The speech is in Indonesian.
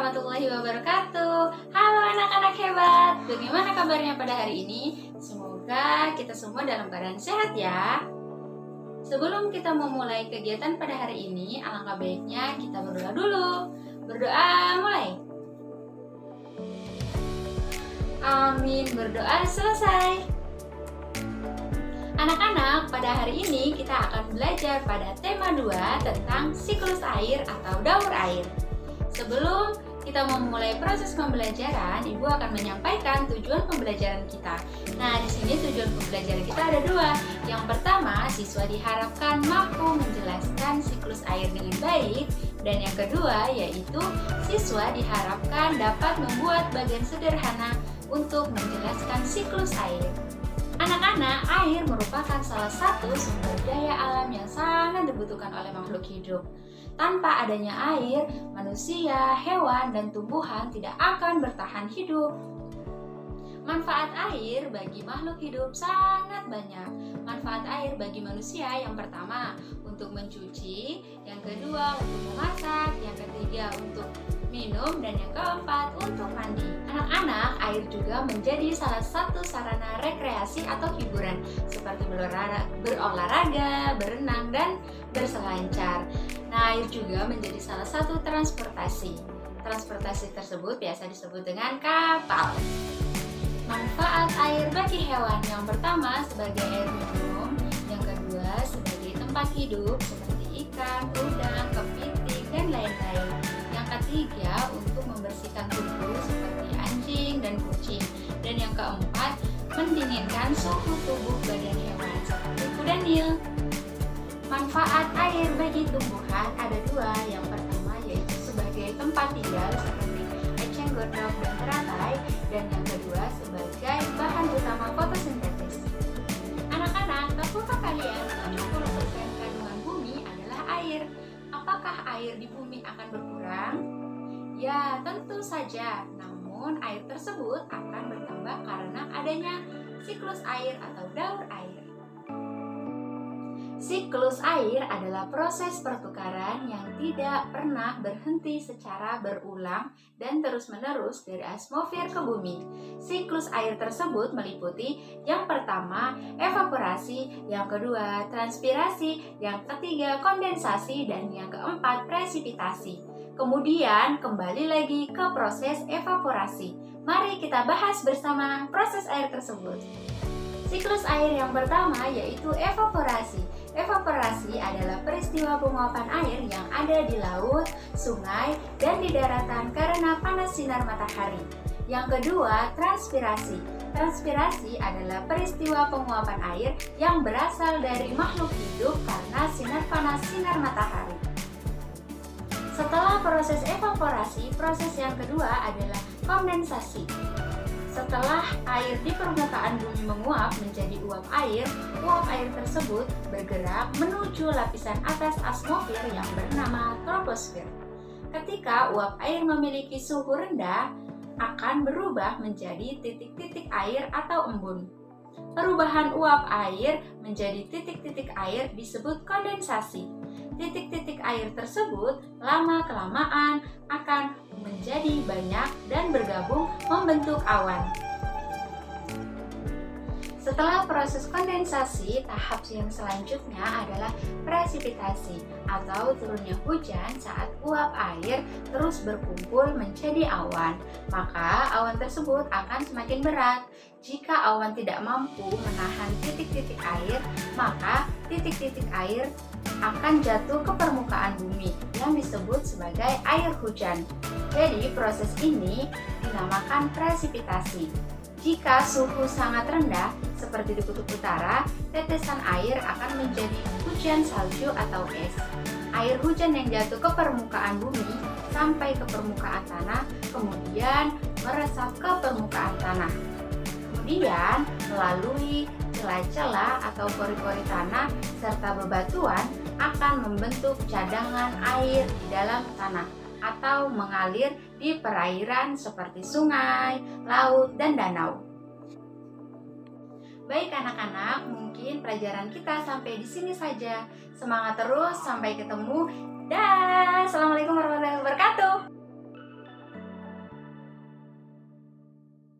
warahmatullahi wabarakatuh. Halo anak-anak hebat, bagaimana kabarnya pada hari ini? Semoga kita semua dalam keadaan sehat ya. Sebelum kita memulai kegiatan pada hari ini, alangkah baiknya kita berdoa dulu. Berdoa mulai. Amin, berdoa selesai. Anak-anak, pada hari ini kita akan belajar pada tema 2 tentang siklus air atau daur air. Sebelum kita memulai proses pembelajaran, Ibu akan menyampaikan tujuan pembelajaran kita. Nah, di sini tujuan pembelajaran kita ada 2. Yang pertama, siswa diharapkan mampu menjelaskan siklus air dengan baik. Dan yang kedua, yaitu siswa diharapkan dapat membuat bagian sederhana untuk menjelaskan siklus air. Anak-anak, air merupakan salah satu sumber daya alam yang sangat dibutuhkan oleh makhluk hidup. Tanpa adanya air, manusia, hewan, dan tumbuhan tidak akan bertahan hidup. Manfaat air bagi makhluk hidup sangat banyak. Manfaat air bagi manusia yang pertama, untuk mencuci, yang kedua untuk memasak, yang ketiga untuk minum, dan yang keempat untuk mandi. Anak-anak, air juga menjadi salah satu sarana rekreasi atau hiburan seperti berolahraga, berenang, dan berselancar. Nah, air juga menjadi salah satu transportasi. Transportasi tersebut biasa disebut dengan kapal. Manfaat air bagi hewan yang pertama sebagai air minum, yang kedua sebagai tempat hidup seperti ikan, udang, kepiting, dan lain-lain. Yang ketiga untuk membersihkan tubuh seperti anjing dan kucing. Dan yang keempat mendinginkan suhu tubuh badan hewan seperti kuda Nil. Manfaat air bagi tumbuhan ada 2. Yang pertama yaitu sebagai tempat tinggal seperti eceng gondok dan teratai, dan yang kedua sebagai bahan utama fotosintesis. Anak-anak, tahukah kalian 70% kandungan bumi adalah air? Apakah air di bumi akan berkurang? Ya, tentu saja. Namun air tersebut akan bertambah karena adanya siklus air atau daur air. Siklus air adalah proses pertukaran yang tidak pernah berhenti secara berulang dan terus-menerus dari atmosfer ke bumi. Siklus air tersebut meliputi yang pertama evaporasi, yang kedua transpirasi, yang ketiga kondensasi, dan yang keempat presipitasi. Kemudian kembali lagi ke proses evaporasi. Mari kita bahas bersama proses air tersebut. Siklus air yang pertama yaitu evaporasi. Evaporasi adalah peristiwa penguapan air yang ada di laut, sungai, dan di daratan karena panas sinar matahari. Yang kedua, transpirasi. Transpirasi adalah peristiwa penguapan air yang berasal dari makhluk hidup karena sinar panas sinar matahari. Setelah proses evaporasi, proses yang kedua adalah kondensasi. Setelah air di permukaan bumi menguap menjadi uap air tersebut bergerak menuju lapisan atas atmosfer yang bernama troposfer. Ketika uap air memiliki suhu rendah, akan berubah menjadi titik-titik air atau embun. Perubahan uap air menjadi titik-titik air disebut kondensasi. Titik-titik air tersebut lama-kelamaan akan menjadi banyak dan bergabung membentuk awan. Setelah proses kondensasi, tahap yang selanjutnya adalah presipitasi atau turunnya hujan saat uap air terus berkumpul menjadi awan. Maka awan tersebut akan semakin berat. Jika awan tidak mampu menahan titik-titik air, maka titik-titik air akan jatuh ke permukaan bumi yang disebut sebagai air hujan. Jadi proses ini dinamakan presipitasi. Jika suhu sangat rendah, seperti di kutub utara, tetesan air akan menjadi hujan salju atau es. Air hujan yang jatuh ke permukaan bumi sampai ke permukaan tanah, kemudian meresap ke permukaan tanah. Kemudian melalui celah-celah atau pori-pori tanah serta bebatuan akan membentuk cadangan air di dalam tanah atau mengalir di perairan seperti sungai, laut, dan danau. Baik anak-anak, mungkin pelajaran kita sampai di sini saja. Semangat terus, sampai ketemu. Dah, assalamualaikum.